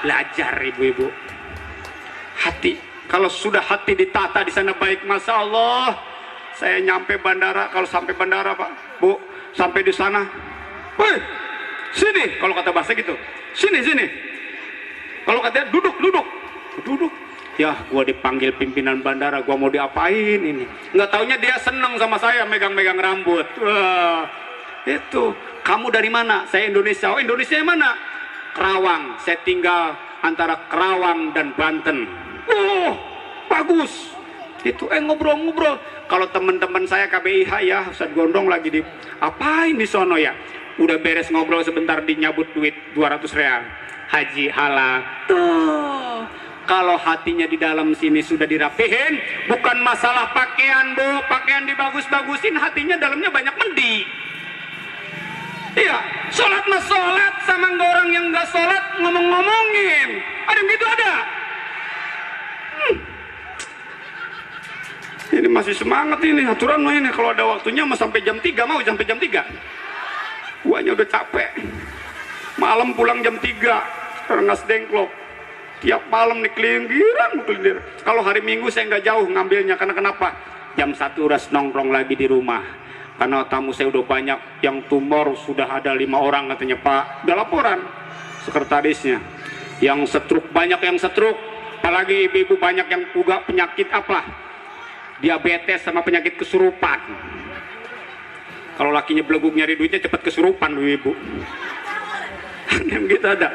Belajar ibu-ibu. Hati. Kalau sudah hati ditata di sana baik, Masya Allah. Saya nyampe bandara, kalau sampai bandara Pak, Bu, sampai di sana. Woi, sini. Kalau kata bahasa gitu. Sini. Kalau katanya duduk. Ya, gua dipanggil pimpinan bandara, gua mau diapain ini? Nggak taunya dia seneng sama saya, megang-megang rambut. Wah, itu. Kamu dari mana? Saya Indonesia. Oh, Indonesia yang mana? Kerawang. Saya tinggal antara Kerawang dan Banten. Oh, bagus. Itu ngobrol-ngobrol. Kalau teman-teman saya KBIH ya, Ustadz Gondong lagi di apain di sono ya? Udah beres ngobrol sebentar dinyabut duit 200 real. Haji halal. Tuh. Kalau hatinya di dalam sini sudah dirapihin, bukan masalah pakaian, Bu. Pakaian dibagus-bagusin, hatinya dalamnya banyak mendi. Iya, sholat mah sholat, sama orang yang nggak sholat ngomong-ngomongin. Ada yang gitu ada? Ini masih semangat ini aturan mah ini. Kalau ada waktunya mah sampai jam 3, mau sampai jam 3. Guanya udah capek. Malam pulang jam 3 karena dengklok. Tiap malam nih kelindir. Kalau hari Minggu saya nggak jauh ngambilnya, karena kenapa? Jam 1 udah nongkrong lagi di rumah. Karena tamu saya udah banyak, yang tumor sudah ada 5 orang katanya Pak. Udah laporan sekretarisnya. Yang stroke banyak yang stroke, apalagi ibu-ibu banyak yang juga penyakit apa? Diabetes sama penyakit kesurupan. Kalau lakinya beleguk nyari duitnya cepat kesurupan ibu. Yang gitu ada.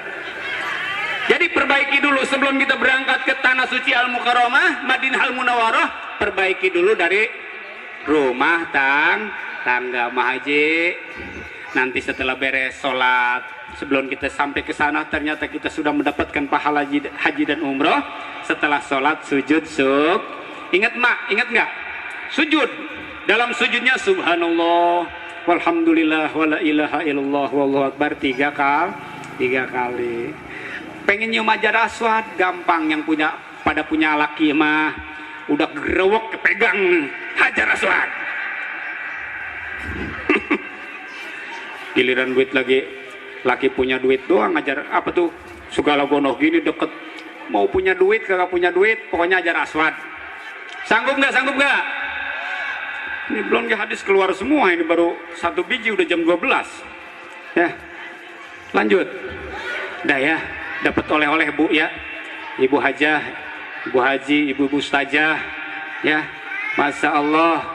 Jadi perbaiki dulu sebelum kita berangkat ke tanah suci Al-Mukarramah, Madinah Al-Munawwarah, perbaiki dulu dari rumah tangga Mahaji. Nanti setelah beres sholat, sebelum kita sampai ke sana ternyata kita sudah mendapatkan pahala haji dan umroh. Setelah sholat sujud ingat mak, ingat nggak? Sujud. Dalam sujudnya subhanallah, walhamdulillah, wala ilaha illallah, wallahu akbar 3 kali. Pengen nyium Hajar Aswad gampang, yang pada punya laki mah udah gerewok kepegang Hajar Aswad. Giliran duit lagi, laki punya duit doang ngajar apa tuh segala gonoh gini deket, mau punya duit kagak punya duit, pokoknya Hajar Aswad. Sanggup nggak? Ini belum hadis keluar semua, ini baru 1 biji udah jam 12 ya. Lanjut dah ya, dapat oleh-oleh Bu ya, Ibu Hajah, Ibu Haji, Ibu Ustazah ya. Masya Allah,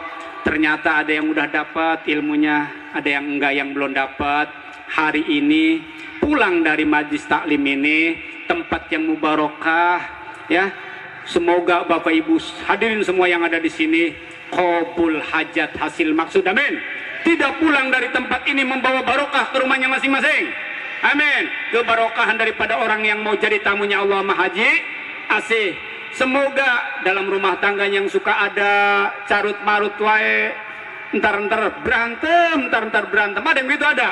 ternyata ada yang udah dapat ilmunya, ada yang enggak, yang belum dapat. Hari ini pulang dari majlis taklim ini, tempat yang mubarakah ya. Semoga Bapak Ibu hadirin semua yang ada di sini qabul hajat, hasil maksud, amin. Tidak pulang dari tempat ini membawa barokah ke rumahnya masing-masing, amin. Kebarokahan daripada orang yang mau jadi tamunya Allah Mahaji asih. Semoga dalam rumah tangga yang suka ada carut marut wae, entar berantem, ada yang gitu ada.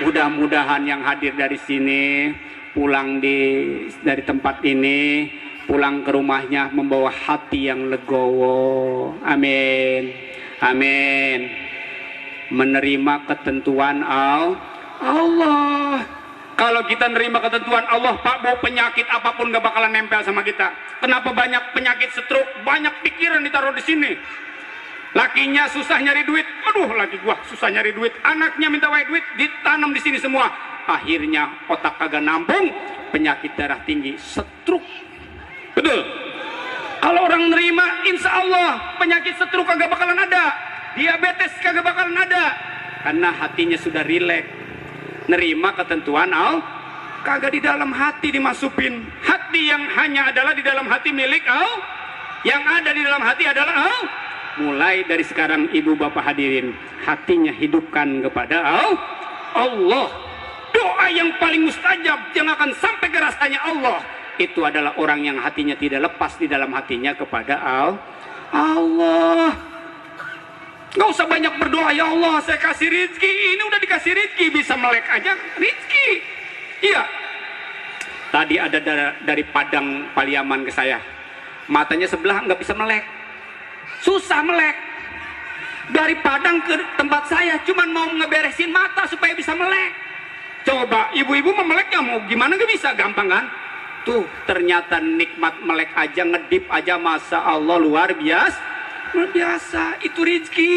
Mudah-mudahan yang hadir dari sini pulang dari tempat ini, pulang ke rumahnya membawa hati yang legowo, amin, amin. Menerima ketentuan Allah. Kalau kita nerima ketentuan Allah, Pak Bu, penyakit apapun gak bakalan nempel sama kita. Kenapa banyak penyakit stroke, banyak pikiran ditaruh di sini. Lakinya susah nyari duit, aduh laki gua susah nyari duit, anaknya minta wae duit, ditanam di sini semua. Akhirnya otak kagak nampung, penyakit darah tinggi, stroke. Betul. Kalau orang nerima, insya Allah penyakit stroke kagak bakalan ada, diabetes kagak bakalan ada, karena hatinya sudah rileks. Nerima ketentuan Allah, kagak di dalam hati dimasukin. Hati yang hanya adalah di dalam hati milik Allah, yang ada di dalam hati adalah Allah. Mulai dari sekarang ibu bapak hadirin, hatinya hidupkan kepada Allah. Doa yang paling mustajab yang akan sampai ke rasanya Allah, itu adalah orang yang hatinya tidak lepas di dalam hatinya kepada Allah. Nggak usah banyak berdoa, ya Allah saya kasih rizki, ini udah dikasih rizki, bisa melek aja rizki. Iya. Tadi ada dari Padang Paliaman ke saya, matanya sebelah nggak bisa melek, susah melek. Dari Padang ke tempat saya cuman mau ngeberesin mata supaya bisa melek. Coba ibu-ibu mau meleknya mau gimana, nggak bisa, gampang kan? Tuh ternyata nikmat melek aja, ngedip aja, masa Allah luar biasa. Luar biasa, itu rezeki.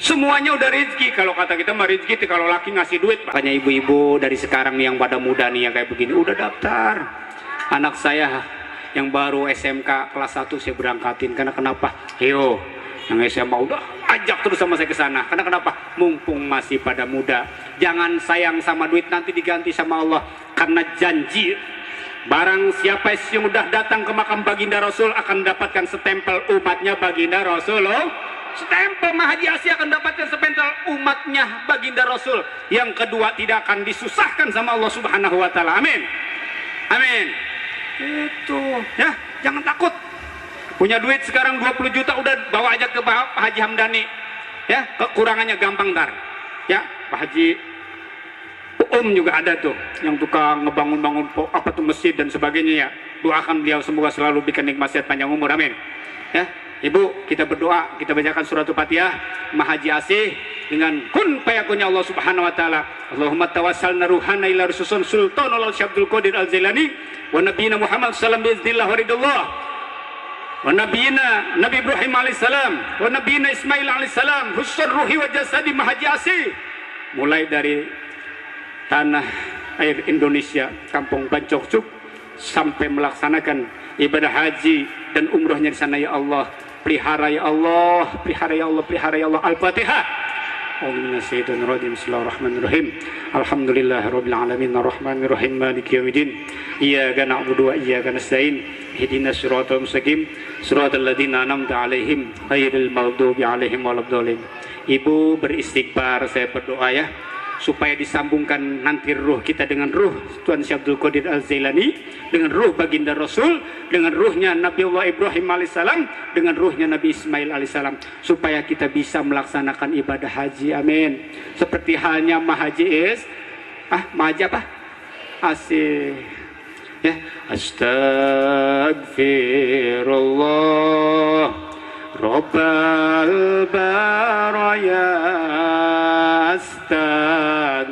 Semuanya udah rezeki. Kalau kata kita mah rezeki kalau laki ngasih duit. Makanya ibu-ibu dari sekarang yang pada muda nih yang kayak begini udah daftar. Anak saya yang baru SMK kelas 1 saya berangkatin. Karena kenapa? Yo, yang SMA udah ajak terus sama saya ke sana. Karena kenapa? Mumpung masih pada muda. Jangan sayang sama duit, nanti diganti sama Allah. Karena janji Barang siapa yang sudah datang ke makam baginda Rasul akan mendapatkan stempel umatnya baginda Rasul. Stempel Mahaji Asih akan dapatkan stempel umatnya baginda Rasul. Yang kedua, tidak akan disusahkan sama Allah Subhanahu wa taala. Amin. Amin. Itu ya, jangan takut. Punya duit sekarang 20 juta udah bawa aja ke Pak Haji Hamdani. Ya, kekurangannya gampang ntar. Ya, Pak Haji juga ada tuh yang tukang ngebangun-bangun apa tuh masjid dan sebagainya ya. Doakan beliau semoga selalu diberikan nikmat sehat panjang umur. Amin. Ya, Ibu, kita berdoa, kita bacakan suratul Fatihah Mahaji Asih dengan kun fayakunnya Allah Subhanahu wa taala. Allahumma tawassalna ruhana ila rususun sultanul Syabdul Qadir Al-Jailani wa nabiyina Muhammad sallallahu alaihi wasallam wa ridallah. Wa nabiyina Nabi Ibrahim alaihissalam wa nabiyina Ismail alaihissalam husur ruhi wa jasadi Mahaji Asih. Mulai dari tanah air Indonesia, kampung Bancok Cuk, sampai melaksanakan ibadah haji dan umrohnya di sana ya Allah. Pelihara ya Allah, pelihara ya Allah, pelihara ya Allah. Al-Fatihah. Bismillahirrahmanirrahim. Alhamdulillahirabbil alamin arrahmanir rahim maliki yaumiddin. Iyyaka na'budu wa iyyaka nasta'in. Ihdinas siratal mustaqim, siratal ladzina an'amta 'alaihim ghairil maghdubi 'alaihim waladdallin. Ibu beristighfar, saya berdoa ya, supaya disambungkan nanti ruh kita dengan ruh Tuan Syabdul Qadir Al-Jailani, dengan ruh baginda Rasul, dengan ruhnya Nabiullah Ibrahim alaihissalam, dengan ruhnya Nabi Ismail alaihissalam, supaya kita bisa melaksanakan ibadah haji. Amin. Seperti halnya Mahaji Mahaji apa? Asih ya. Astagfirullah Rabbal baraya astag.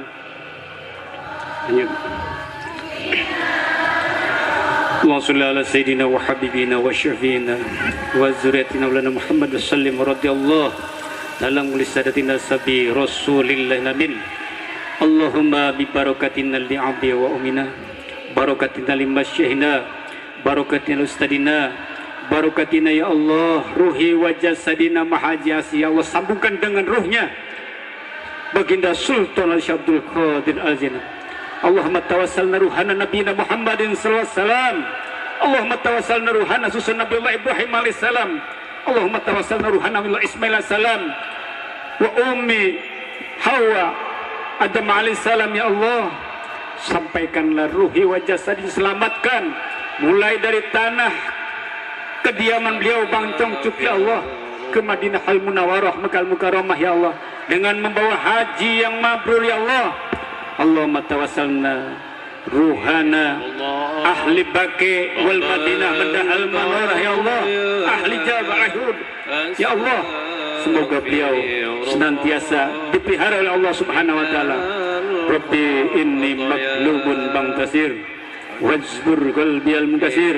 Allahumma shalli ala sayyidina wa habibina wa syafiina wa zurriyatina lana Muhammad sallim radhiyallahu ta'ala li sadatina sabi rasulillah namin. Allahumma bi barakatina li abi wa umina, barakatina li masyaykhina, barakatina ustadina, barakatina ya Allah, ruhi wa jasadina Mahaji Asih ya Allah, sambungkan dengan ruhnya baginda Sultan Syabdul Qadir Al-Jailani. Allahumma tawassalna ruhana nabiyina Muhammadin sallallahu alaihi wasallam. Allahumma tawassalna ruhana susun Nabiullah Ibrahim alaihissalam. Allahumma tawassalna ruhana Nabiullah Ismail alaihissalam wa ummi Hawa Adam alaihissalam ya Allah. Sampaikanlah ruhi wa jasadi, selamatkan mulai dari tanah kediaman beliau Bancok Cuk ya Allah ke Madinah Al-Munawwarah Mekah Mukarramah ya Allah, dengan membawa haji yang mabrur ya Allah. Allahumma tawassalna ruhana ahli Baqi wal Madinah Madahal Manarah ya Allah, ahli Jabarahud ya Allah, semoga beliau senantiasa dipelihara oleh Allah Subhanahu wa taala. Rabbi inni maglubun bangtasir wajbur qalbi al-munkasir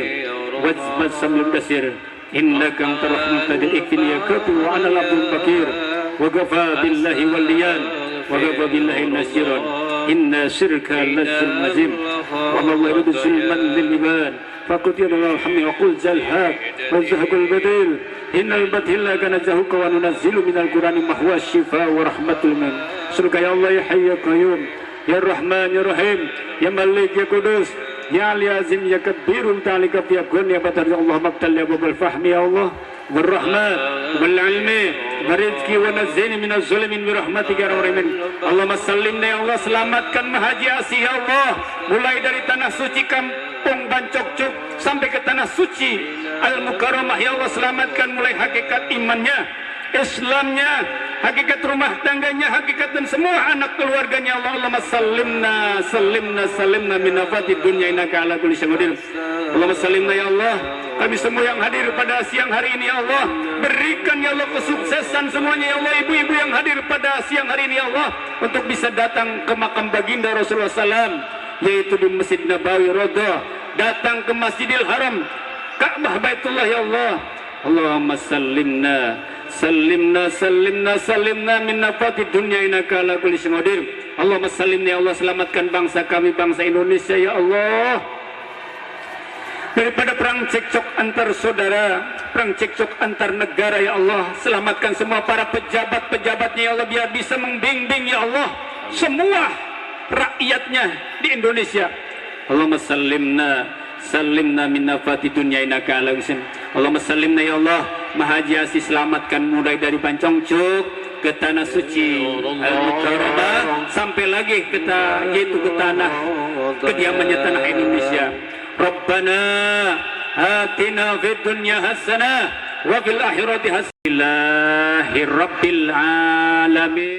wajbad samil kasir innaka antar rahmatul ikfil yakatu wa ana abdul fakir wa ghafa billahi waliyan wa ghafa billahi nasiran inna syirka lazul mazim wa ma yuridu zulman lil ibad faqul ya alhamdu wa qul zalhaq wa zahqul badil innal batila kana zahuka wa nunazzilu minal qur'ani ma huwa shifa wa rahmatul min surga ya Allah ya hayy ya qayyum ya rahman ya rahim ya malik ya qudus ya ali azim ya kabirun ta'alika fi akun ya batar ya Allah mabtal ya babal fahmi ya Allah warahmat wal ilmi warizki wa nazzini minaz zulimin bi rahmatika ya rahimin. Allahumma sallimna ya Allah, selamatkan Mahaji Asih ya Allah, mulai dari tanah suci kampung Bancok Cuk sampai ke tanah suci Al-Mukarramah ya Allah, selamatkan mulai hakikat imannya, Islamnya, hakikat rumah tangganya, hakikat dan semua anak keluarganya Allah. Allahumma sallimna min afati dunya innaka ala kulli syai'in qadir. Allahumma sallimna ya Allah, kami semua yang hadir pada siang hari ini ya Allah, berikan ya Allah kesuksesan semuanya ya Allah, ibu-ibu yang hadir pada siang hari ini ya Allah, untuk bisa datang ke makam baginda Rasulullah SAW, yaitu di Masjid Nabawi Rodoh, datang ke Masjidil Haram, Ka'bah Baitullah ya Allah. Allahumma sallimna min nafati dunya innaka ala kulli syai'in qadir. Allahumma sallimna ya Allah, selamatkan bangsa kami, bangsa Indonesia ya Allah, daripada perang cekcok antar saudara, perang cekcok antar negara ya Allah. Selamatkan semua para pejabat-pejabatnya ya Allah, biar bisa membimbing ya Allah semua rakyatnya di Indonesia. Allahumma sallimna salimna min nafati dunya innaka ala husin. Allahumma salimna ya Allah, Mahaji Asi selamatkan mulai dari Bancongcuk ke tanah suci Al-Mukarramah sampai lagi ke yaitu ke tanah kediamannya tanah Indonesia. Rabbana atina fid dunya hasanah wa fil akhirati hasanah. Rabbil alamin.